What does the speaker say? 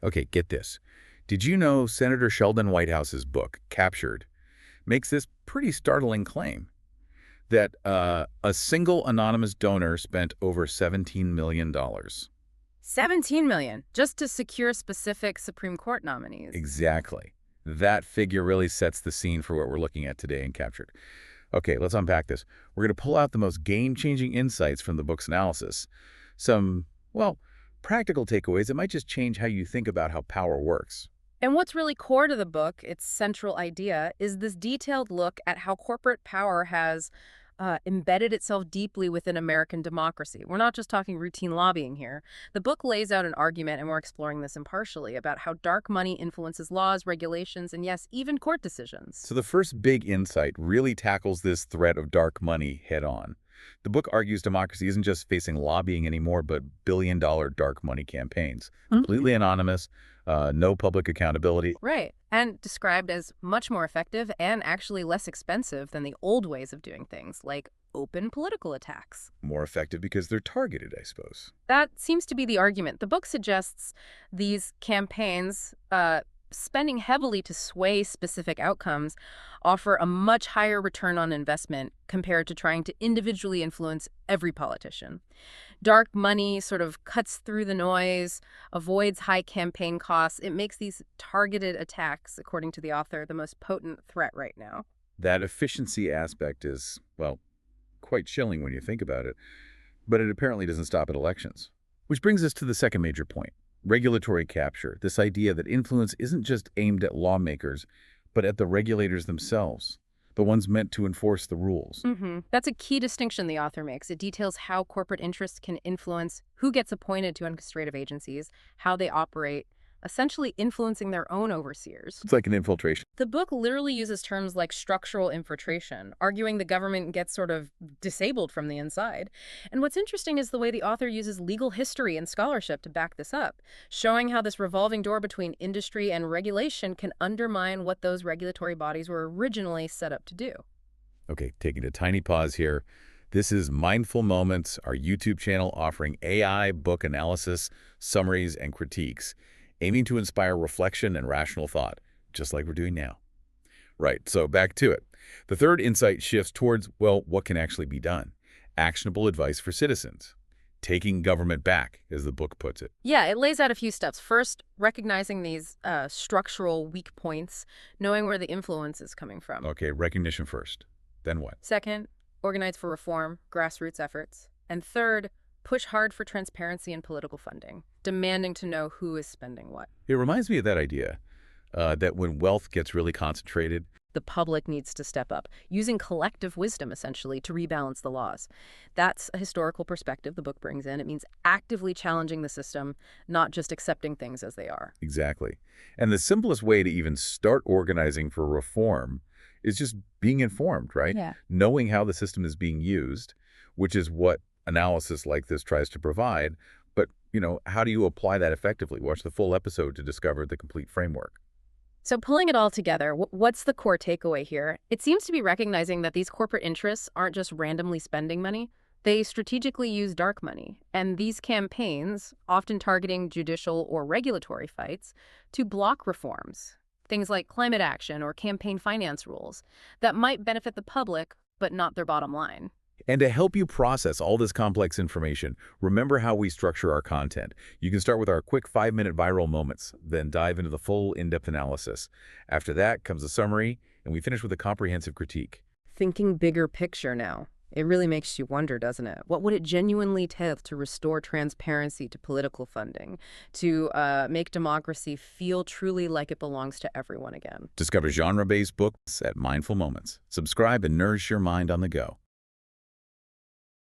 Okay, get this. Did you know Senator Sheldon Whitehouse's book, Captured, makes this pretty startling claim that a single anonymous donor spent over $17 million. 17 million just to secure specific Supreme Court nominees. Exactly. That figure really sets the scene for what we're looking at today in Captured. Okay, let's unpack this. We're going to pull out the most game-changing insights from the book's analysis. Some, well, practical takeaways that might just change how you think about how power works. And what's really core to the book, its central idea, is this detailed look at how corporate power has embedded itself deeply within American democracy. We're not just talking routine lobbying here. The book lays out an argument, and we're exploring this impartially, about how dark money influences laws, regulations, and yes, even court decisions. So the first big insight really tackles this threat of dark money head-on. The book argues democracy isn't just facing lobbying anymore, but billion-dollar dark money campaigns. Completely anonymous, no public accountability. Right. And described as much more effective and actually less expensive than the old ways of doing things, like open political attacks. More effective because they're targeted, I suppose. That seems to be the argument. The book suggests these campaigns, spending heavily to sway specific outcomes, offer a much higher return on investment compared to trying to individually influence every politician. Dark money sort of cuts through the noise, avoids high campaign costs. It makes these targeted attacks, according to the author, the most potent threat right now. That efficiency aspect is, well, quite chilling when you think about it, but it apparently doesn't stop at elections. Which brings us to the second major point. Regulatory capture, this idea that influence isn't just aimed at lawmakers, but at the regulators themselves, the ones meant to enforce the rules. That's a key distinction the author makes. It details how corporate interests can influence who gets appointed to administrative agencies, how they operate, essentially influencing their own overseers. It's like an infiltration. The book literally uses terms like structural infiltration, arguing the government gets sort of disabled from the inside. And what's interesting is the way the author uses legal history and scholarship to back this up, showing how this revolving door between industry and regulation can undermine what those regulatory bodies were originally set up to do. Okay, taking a tiny pause here. This is Mindful Moments, our YouTube channel offering AI book analysis, summaries, and critiques, aiming to inspire reflection and rational thought, just like we're doing now. Right, so back to it. The third insight shifts towards, well, what can actually be done? Actionable advice for citizens. Taking government back, as the book puts it. Yeah, it lays out a few steps. First, recognizing these structural weak points, knowing where the influence is coming from. Okay, recognition first. Then what? Second, organize for reform, grassroots efforts. And third, push hard for transparency in political funding, demanding to know who is spending what. It reminds me of that idea that when wealth gets really concentrated, The public needs to step up, using collective wisdom, essentially, to rebalance the laws. That's a historical perspective the book brings in. It means actively challenging the system, not just accepting things as they are. exactly. And the simplest way to even start organizing for reform is just being informed, right? Yeah. Knowing how the system is being used, which is what analysis like this tries to provide. But, how do you apply that effectively? Watch the full episode to discover the complete framework. So pulling it all together, what's the core takeaway here? It seems to be recognizing that these corporate interests aren't just randomly spending money. They strategically use dark money. And these campaigns, often targeting judicial or regulatory fights, to block reforms. Things like climate action or campaign finance rules that might benefit the public, but not their bottom line. And to help you process all this complex information, remember how we structure our content. You can start with our quick 5-minute viral moments, then dive into the full in-depth analysis. After that comes a summary, and we finish with a comprehensive critique. Thinking bigger picture now. It really makes you wonder, doesn't it? What would it genuinely take to restore transparency to political funding, to make democracy feel truly like it belongs to everyone again? Discover genre-based books at Mindful Moments. Subscribe and nourish your mind on the go.